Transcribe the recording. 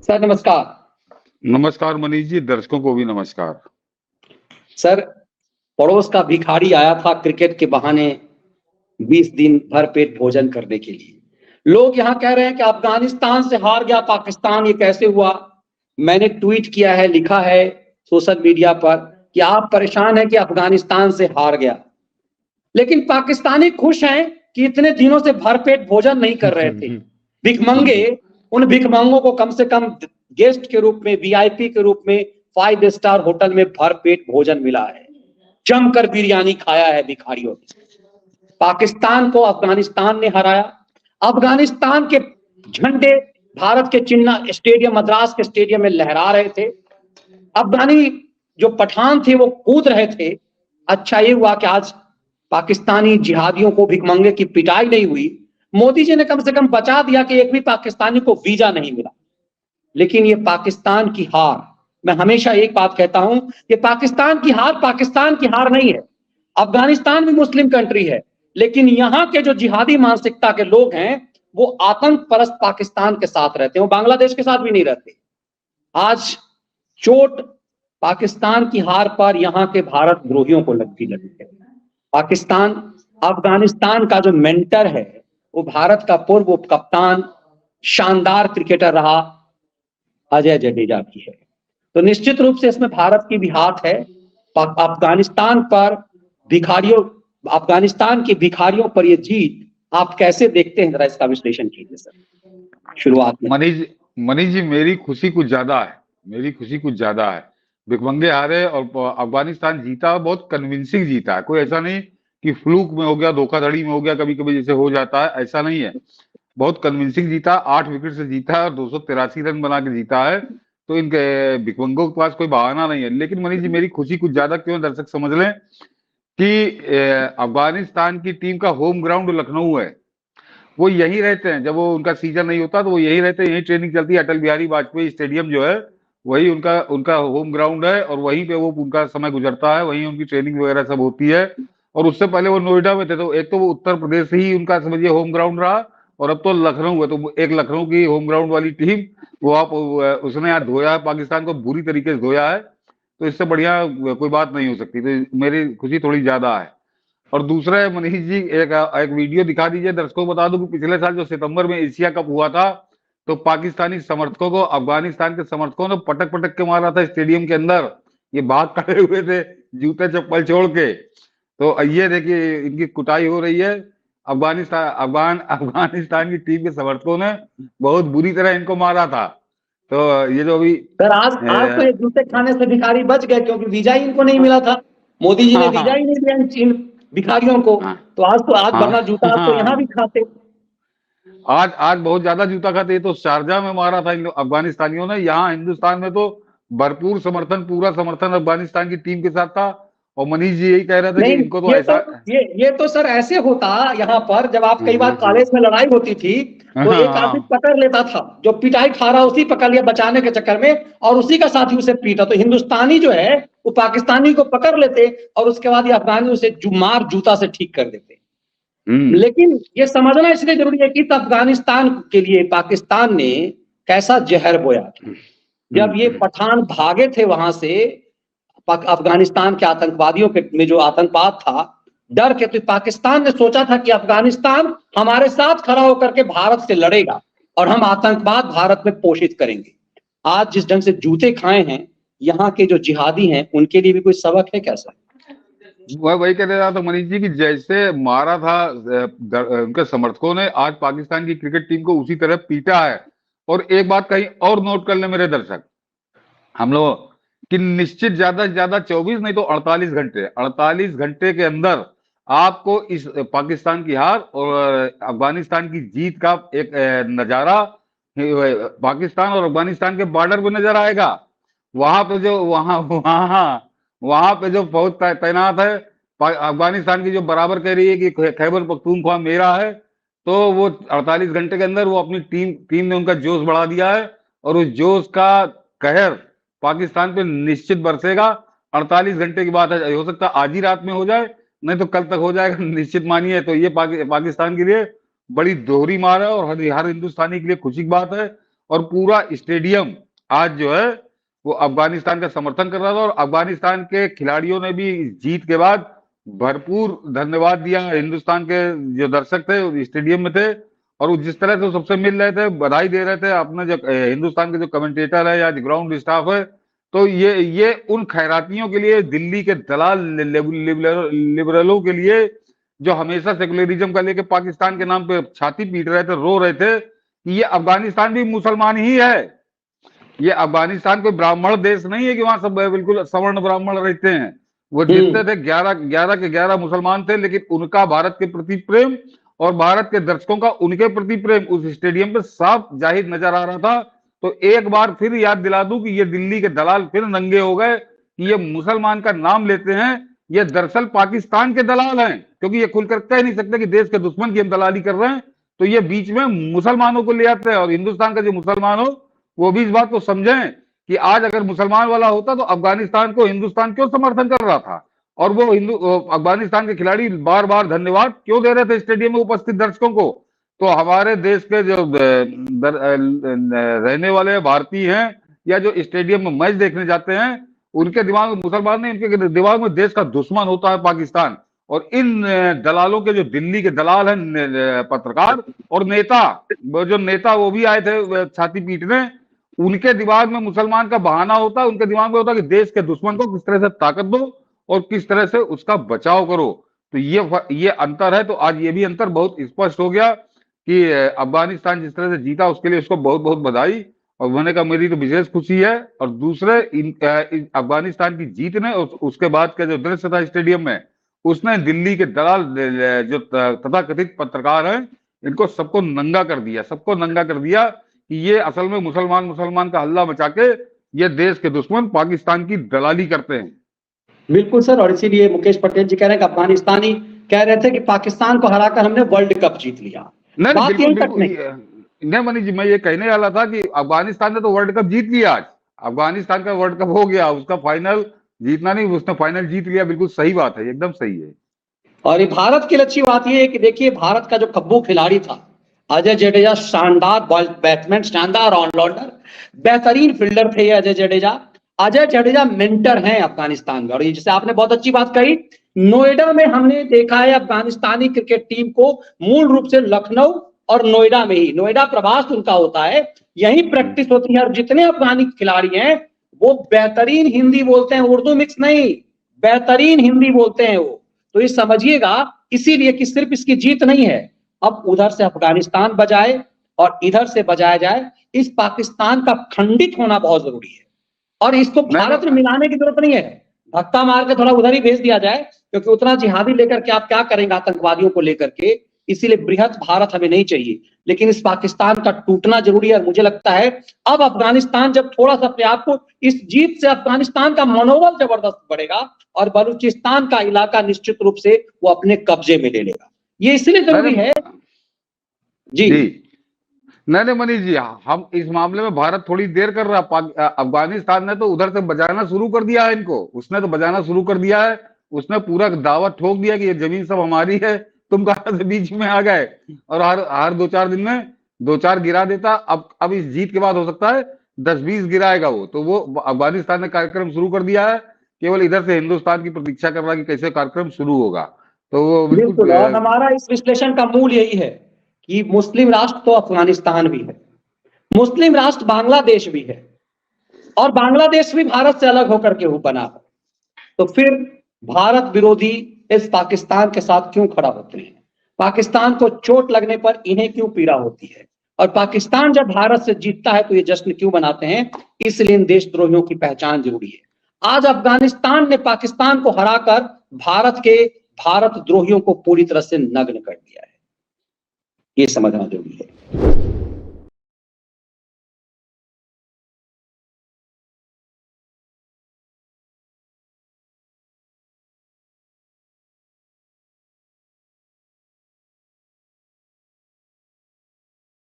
Sir नमस्कार। नमस्कार मनीष जी, दर्शकों को भी नमस्कार। सर, पड़ोस का भिखारी आया था क्रिकेट के बहाने 20 दिन भरपेट भोजन करने के लिए। लोग यहाँ कह रहे हैं कि अफगानिस्तान से हार गया पाकिस्तान, ये कैसे हुआ? मैंने ट्वीट किया है, लिखा है सोशल मीडिया पर कि आप परेशान हैं कि अफगानिस्तान से हार गया, लेकिन पाकिस्तानी खुश हैं कि इतने दिनों से भरपेट भोजन नहीं कर रहे थे। भिखमंगे, उन भिखमंगों को कम से कम गेस्ट के रूप में, वीआईपी के रूप में 5 स्टार होटल में भरपेट भोजन मिला है, जमकर बिरयानी खाया है भिखारियों ने। पाकिस्तान को अफगानिस्तान ने हराया। अफगानिस्तान के झंडे भारत के चिन्ना स्टेडियम, मद्रास के स्टेडियम में लहरा रहे थे। अफगानी जो पठान थे वो कूद रहे थे। अच्छा ये हुआ कि आज पाकिस्तानी जिहादियों को, भिखमंगे की पिटाई नहीं हुई। मोदी जी ने कम से कम बचा दिया कि एक भी पाकिस्तानी को वीजा नहीं मिला। लेकिन ये पाकिस्तान की हार, मैं हमेशा एक बात कहता हूं कि पाकिस्तान की हार नहीं है। अफगानिस्तान भी मुस्लिम कंट्री है, लेकिन यहां के जो जिहादी मानसिकता के लोग हैं वो आतंक परस्त पाकिस्तान के साथ रहते हैं, वो बांग्लादेश के साथ भी नहीं रहते। आज चोट पाकिस्तान की हार पर यहां के भारत द्रोहियों को लगती है। पाकिस्तान, अफगानिस्तान का जो मेंटर है वो भारत का पूर्व कप्तान, शानदार क्रिकेटर रहा अजय जडेजा भी है। तो निश्चित रूप से इसमें भारत की भी हाथ है। अफगानिस्तान पर भिखारियों, अफगानिस्तान के भिखारियों पर ये जीत आप कैसे देखते हैं, जरा इसका विश्लेषण कीजिए सर शुरुआत में। मनीष जी, मेरी खुशी कुछ ज्यादा है। भिखमंगे हारे और अफगानिस्तान जीता, बहुत कन्विंसिंग जीता है। कोई ऐसा नहीं कि फ्लूक में हो गया, धोखाधड़ी में हो गया, कभी कभी जैसे हो जाता है, ऐसा नहीं है। बहुत कन्विंसिंग जीता, 8 विकेट से जीता है और 283 रन बना के जीता है। तो इनके भिखमंगों के पास कोई बहाना नहीं है। लेकिन मनीष जी, मेरी खुशी कुछ ज्यादा क्यों, दर्शक समझ लें कि अफगानिस्तान की टीम का होम ग्राउंड लखनऊ है। वो यही रहते हैं, जब वो उनका सीजन नहीं होता तो वो यही रहते हैं, यही ट्रेनिंग चलती है। अटल बिहारी वाजपेयी स्टेडियम जो है वही उनका उनका होम ग्राउंड है और वहीं पे वो उनका समय गुजरता है, वहीं उनकी ट्रेनिंग वगैरह सब होती है। और उससे पहले वो नोएडा में थे, तो एक तो वो उत्तर प्रदेश ही उनका समझिए होम ग्राउंड रहा, और अब तो लखनऊ है। तो एक लखनऊ की होम ग्राउंड वाली टीम वो आप उसने यहाँ धोया है, पाकिस्तान को बुरी तरीके से धोया है। तो इससे बढ़िया कोई बात नहीं हो सकती। तो मेरी खुशी थोड़ी ज्यादा है। और दूसरा है मनीष जी, एक वीडियो दिखा दीजिए, दर्शकों को बता दूं कि पिछले साल जो सितंबर में एशिया कप हुआ था, तो पाकिस्तानी समर्थकों को अफगानिस्तान के समर्थकों ने पटक पटक के मारा था स्टेडियम के अंदर। ये भाग खड़े हुए थे जूते चप्पल छोड़ के। तो ये देखिए इनकी कुटाई हो रही है। अफगानिस्तान की टीम के समर्थकों ने बहुत बुरी तरह इनको मारा था। तो ये जो अभी सर आज तो ये जूते खाने से भिखारी बच गए, क्योंकि वीजा ही इनको नहीं मिला था। मोदी जी ने वीजा ही नहीं दिया इन भिखारियों को। तो आज वरना जूता आप तो यहाँ भी खाते। आज बहुत ज्यादा जूता खाते। ये तो शारजा में मारा था इन अफगानिस्तानियों ने। यहाँ हिंदुस्तान में तो भरपूर समर्थन, पूरा समर्थन अफगानिस्तान की टीम के साथ था। और मनीष जी यही कह रहे थे कि इनको तो ऐसा ये तो सर ऐसे होता यहाँ पर, जब आप कई बार कॉलेज में लड़ाई होती थी तो एक आदमी पकड़ लेता था, जो पिटाई खा रहा उसी पकड़ लिया बचाने के चक्कर में, और उसी का साथी उसे पीटा। तो हिंदुस्तानी जो है वो पाकिस्तानी को पकड़ लेते और उसके बाद ये अफगानी उसे मार जूता से ठीक कर देते। लेकिन ये समझना इसलिए जरूरी है कि अफगानिस्तान के लिए पाकिस्तान ने कैसा जहर बोया था। जब ये पठान भागे थे वहां से, अफगानिस्तान के आतंकवादियों के में जो आतंकवाद था, डर के, तो पाकिस्तान ने सोचा था कि अफगानिस्तान हमारे साथ खड़ा होकर के भारत से लड़ेगा और हम आतंकवाद भारत में पोषित करेंगे। आज जिस ढंग से जूते खाए हैं यहाँ के जो जिहादी हैं, उनके लिए भी कोई सबक है क्या सर? वही कह रहा था मनीष जी कि जैसे मारा था उनके समर्थकों ने, आज पाकिस्तान की क्रिकेट टीम को उसी तरह पीटा है। और एक बात कहीं और नोट कर ले मेरे दर्शक, हम लोग कि निश्चित ज्यादा से ज्यादा 24 नहीं तो 48 घंटे के अंदर आपको इस पाकिस्तान की हार और अफगानिस्तान की जीत का एक नजारा पाकिस्तान और अफगानिस्तान के बॉर्डर पे नजर आएगा। वहां पे जो वहां पे जो फौज तैनात है, अफगानिस्तान की जो बराबर कह रही है कि खैबर पख्तूनख्वा मेरा है, तो वो 48 घंटे के अंदर वो अपनी टीम ने उनका जोश बढ़ा दिया है। और उस जोश का कहर पाकिस्तान पे निश्चित बरसेगा। 48 घंटे की बात है, हो सकता है आज ही रात में हो जाए, नहीं तो कल तक हो जाएगा, निश्चित मानिए। तो ये पाकिस्तान के लिए बड़ी दोहरी मार है और हर हिंदुस्तानी के लिए खुशी की बात है। और पूरा स्टेडियम आज जो है वो अफगानिस्तान का समर्थन कर रहा था, और अफगानिस्तान के खिलाड़ियों ने भी इस जीत के बाद भरपूर धन्यवाद दिया। हिंदुस्तान के जो दर्शक थे वो स्टेडियम में थे, और वो जिस तरह से सबसे मिल रहे थे, बधाई दे रहे थे। अपने जो हिंदुस्तान के जो कमेंटेटर है या ग्राउंड स्टाफ है, तो ये उन खैरातियों के लिए, दिल्ली के दलाल लिबरलों के लिए, जो हमेशा सेकुलरिज्म का लेके पाकिस्तान के नाम पे छाती पीट रहे थे, रो रहे थे कि ये अफगानिस्तान भी मुसलमान ही है, ये अफगानिस्तान कोई ब्राह्मण देश नहीं है कि वहां सब बिल्कुल सवर्ण ब्राह्मण रहते हैं। वो जितने थे 11 के 11 मुसलमान थे, लेकिन उनका भारत के प्रति प्रेम और भारत के दर्शकों का उनके प्रति प्रेम उस स्टेडियम पे साफ जाहिर नजर आ रहा था। तो एक बार फिर याद दिला दूं कि ये दिल्ली के दलाल फिर नंगे हो गए कि ये मुसलमान का नाम लेते हैं, ये दरअसल पाकिस्तान के दलाल हैं, क्योंकि ये खुलकर कह नहीं सकते कि देश के दुश्मन की हम दलाली कर रहे हैं। तो ये बीच में मुसलमानों को ले आते हैं, और हिंदुस्तान का जो मुसलमान हो वो भी इस बात को समझें कि आज अगर मुसलमान वाला होता तो अफगानिस्तान को हिंदुस्तान क्यों समर्थन कर रहा था, और वो अफगानिस्तान के खिलाड़ी बार बार धन्यवाद क्यों दे रहे थे स्टेडियम में उपस्थित दर्शकों को। तो हमारे देश के जो रहने वाले भारतीय हैं या जो स्टेडियम में मैच देखने जाते हैं, उनके दिमाग में मुसलमान नहीं, उनके दिमाग में देश का दुश्मन होता है पाकिस्तान। और इन दलालों के, जो दिल्ली के दलाल हैं, पत्रकार और नेता, वो जो नेता वो भी आए थे छाती पीटने, उनके दिमाग में मुसलमान का बहाना होता है, उनके दिमाग में होता है कि देश के दुश्मन को किस तरह से ताकत दो और किस तरह से उसका बचाव करो। तो ये अंतर है। तो आज ये भी अंतर बहुत स्पष्ट हो गया कि अफगानिस्तान जिस तरह से जीता उसके लिए उसको बहुत बहुत बधाई, और मैंने कहा मेरी तो विशेष खुशी है। और दूसरे अफगानिस्तान की जीत ने उसके बाद का जो दृश्य था स्टेडियम में, उसने दिल्ली के दलाल जो तथाकथित पत्रकार हैं, इनको सबको नंगा कर दिया, सबको नंगा कर दिया कि ये असल में मुसलमान का हल्ला मचा के ये देश के दुश्मन पाकिस्तान की दलाली करते हैं। बिल्कुल सर, और इसीलिए मुकेश पटेल जी कह रहे हैं कि अफगानिस्तानी कह रहे थे कि पाकिस्तान को हराकर हमने वर्ल्ड कप जीत लिया। नहीं मनीष जी, मैं ये कहने वाला था कि अफगानिस्तान ने तो वर्ल्ड कप जीत लिया। आज अफगानिस्तान का वर्ल्ड कप हो गया, उसका फाइनल जीतना नहीं, उसने फाइनल जीत लिया। बिल्कुल सही बात है, एकदम सही है। और ये भारत की अच्छी बात यह है कि देखिए, भारत का जो कब्बू खिलाड़ी था अजय जडेजा, शानदार बैट्समैन, शानदार ऑलराउंडर, बेहतरीन फील्डर थे अजय जडेजा। अजय जडेजा मेंटर हैं अफगानिस्तान में। और ये जैसे आपने बहुत अच्छी बात कही, नोएडा में हमने देखा है अफगानिस्तानी क्रिकेट टीम को मूल रूप से लखनऊ और नोएडा में ही, नोएडा प्रवास उनका होता है, यही प्रैक्टिस होती है। और जितने अफगानी खिलाड़ी हैं वो बेहतरीन हिंदी बोलते हैं, उर्दू मिक्स नहीं, बेहतरीन हिंदी बोलते हैं वो। तो ये समझिएगा, इसीलिए कि सिर्फ इसकी जीत नहीं है, अब उधर से अफगानिस्तान बजाए और इधर से बजाया जाए, इस पाकिस्तान का खंडित होना बहुत जरूरी है। और इसको भारत में मिलाने की जरूरत नहीं है, धक्का मार के थोड़ा उधर ही भेज दिया जाए, क्योंकि उतना जिहादी लेकर के आप क्या करेंगे आतंकवादियों को लेकर के। इसीलिए बृहत भारत हमें नहीं चाहिए, लेकिन इस पाकिस्तान का टूटना जरूरी है। और मुझे लगता है अब अफगानिस्तान जब थोड़ा सा अपने आप को, इस जीत से अफगानिस्तान का मनोबल जबरदस्त बढ़ेगा और बलूचिस्तान का इलाका निश्चित रूप से वो अपने कब्जे में ले लेगा। ये इसलिए जरूरी है जी। नहीं मनीष जी, हम इस मामले में भारत थोड़ी देर कर रहा। अफगानिस्तान ने तो उधर से बजाना शुरू कर दिया है इनको, उसने तो बजाना शुरू कर दिया है, उसने पूरा दावा ठोक दिया कि ये जमीन सब हमारी है, तुम कहां से बीच में आ गए। और हर 2-4 दिन में 2-4 गिरा देता। अब इस जीत के बाद हो सकता है 10-20 गिराएगा वो। तो वो अफगानिस्तान ने कार्यक्रम शुरू कर दिया है, केवल इधर से हिंदुस्तान की प्रतीक्षा कर रहा है कि कैसे कार्यक्रम शुरू होगा। तो वो बिल्कुल, और हमारा इस विश्लेषण का मूल यही है कि मुस्लिम राष्ट्र तो अफगानिस्तान भी है, मुस्लिम राष्ट्र बांग्लादेश भी है, और बांग्लादेश भी भारत से अलग होकर के बना है। तो फिर भारत विरोधी इस पाकिस्तान के साथ क्यों खड़ा होते हैं? पाकिस्तान को चोट लगने पर इन्हें क्यों पीड़ा होती है? और पाकिस्तान जब भारत से जीतता है तो ये जश्न क्यों मनाते हैं? इसलिए इन देशद्रोहियों की पहचान जरूरी है। आज अफगानिस्तान ने पाकिस्तान को हराकर भारत द्रोहियों को पूरी तरह से नग्न कर दिया है, ये समझना जरूरी है।